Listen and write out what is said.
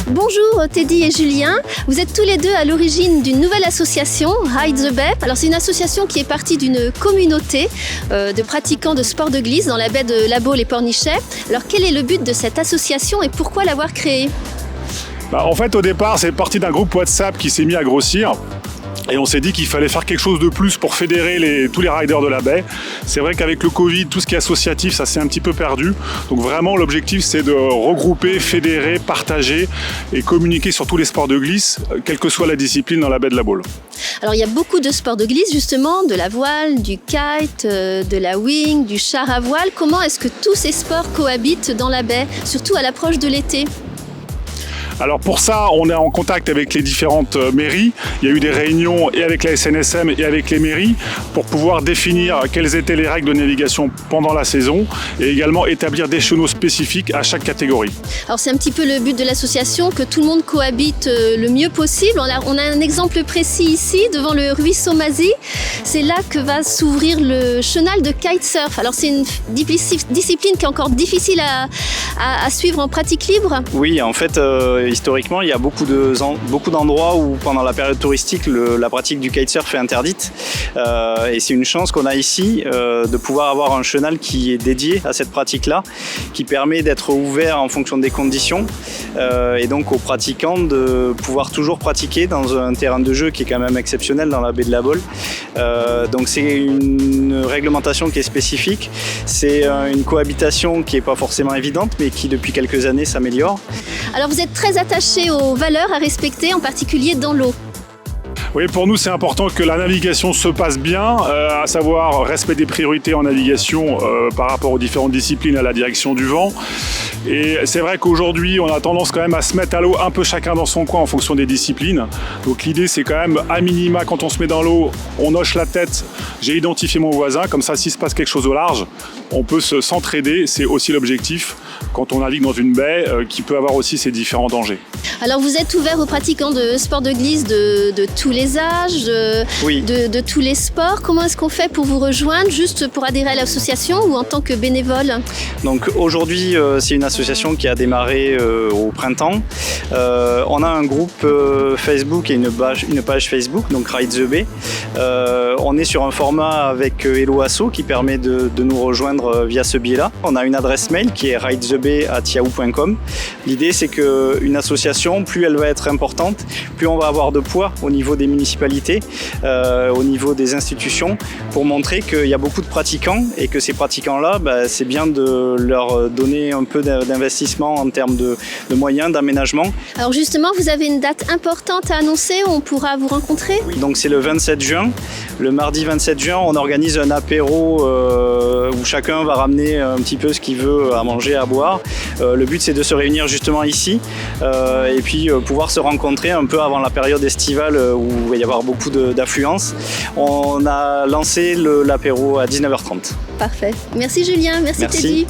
Bonjour Teddy et Julien, vous êtes tous les deux à l'origine d'une nouvelle association, Ride the Bay. Alors c'est une association qui est partie d'une communauté de pratiquants de sport de glisse dans la baie de La Baule et Pornichet. Alors quel est le but de cette association et pourquoi l'avoir créée ? En fait, au départ, c'est parti d'un groupe WhatsApp qui s'est mis à grossir. Et on s'est dit qu'il fallait faire quelque chose de plus pour fédérer tous les riders de la baie. C'est vrai qu'avec le Covid, tout ce qui est associatif, ça s'est un petit peu perdu. Donc vraiment, l'objectif, c'est de regrouper, fédérer, partager et communiquer sur tous les sports de glisse, quelle que soit la discipline dans la baie de la Baule. Alors il y a beaucoup de sports de glisse justement, de la voile, du kite, de la wing, du char à voile. Comment est-ce que tous ces sports cohabitent dans la baie, surtout à l'approche de l'été ? Alors pour ça, on est en contact avec les différentes mairies. Il y a eu des réunions et avec la SNSM et avec les mairies pour pouvoir définir quelles étaient les règles de navigation pendant la saison et également établir des chenaux spécifiques à chaque catégorie. Alors c'est un petit peu le but de l'association, que tout le monde cohabite le mieux possible. On a un exemple précis ici, devant le ruisseau Mazy. C'est là que va s'ouvrir le chenal de kitesurf. Alors c'est une discipline qui est encore difficile à suivre en pratique libre. Oui, en fait, historiquement, il y a beaucoup d'endroits où, pendant la période touristique, la pratique du kitesurf est interdite. Et c'est une chance qu'on a ici de pouvoir avoir un chenal qui est dédié à cette pratique-là, qui permet d'être ouvert en fonction des conditions et donc aux pratiquants de pouvoir toujours pratiquer dans un terrain de jeu qui est quand même exceptionnel dans la baie de la Baule. Donc c'est une réglementation qui est spécifique. C'est une cohabitation qui n'est pas forcément évidente, mais qui depuis quelques années s'améliore. Alors vous êtes très attaché aux valeurs à respecter, en particulier dans l'eau. Oui, pour nous, c'est important que la navigation se passe bien, à savoir respect des priorités en navigation par rapport aux différentes disciplines à la direction du vent. Et c'est vrai qu'aujourd'hui, on a tendance quand même à se mettre à l'eau un peu chacun dans son coin en fonction des disciplines. Donc l'idée, c'est quand même, à minima, quand on se met dans l'eau, on hoche la tête, j'ai identifié mon voisin, comme ça, s'il se passe quelque chose au large, on peut s'entraider, c'est aussi l'objectif quand on navigue dans une baie qui peut avoir aussi ses différents dangers. Alors vous êtes ouvert aux pratiquants de sport de glisse de tous les âges, Oui. de tous les sports. Comment est-ce qu'on fait pour vous rejoindre, juste pour adhérer à l'association ou en tant que bénévole ? Donc aujourd'hui, c'est une association qui a démarré au printemps. On a un groupe Facebook et une page Facebook, donc Ride the Bay. On est sur un format avec Hello Asso qui permet de nous rejoindre via ce biais-là. On a une adresse mail qui est ridethebay@yahoo.com. L'idée, c'est qu'une association, plus elle va être importante, plus on va avoir de poids au niveau des municipalités, au niveau des institutions, pour montrer qu'il y a beaucoup de pratiquants et que ces pratiquants-là, c'est bien de leur donner un peu d'investissement en termes de moyens, d'aménagement. Alors justement, vous avez une date importante à annoncer, on pourra vous rencontrer ? Oui, donc c'est le 27 juin. Le mardi 27 juin, on organise un apéro où chacun va ramener un petit peu ce qu'il veut à manger, à boire. Le but, c'est de se réunir justement ici et puis pouvoir se rencontrer un peu avant la période estivale où il va y avoir beaucoup d'affluence. On a lancé l'apéro à 19h30. Parfait. Merci Julien, merci. Teddy.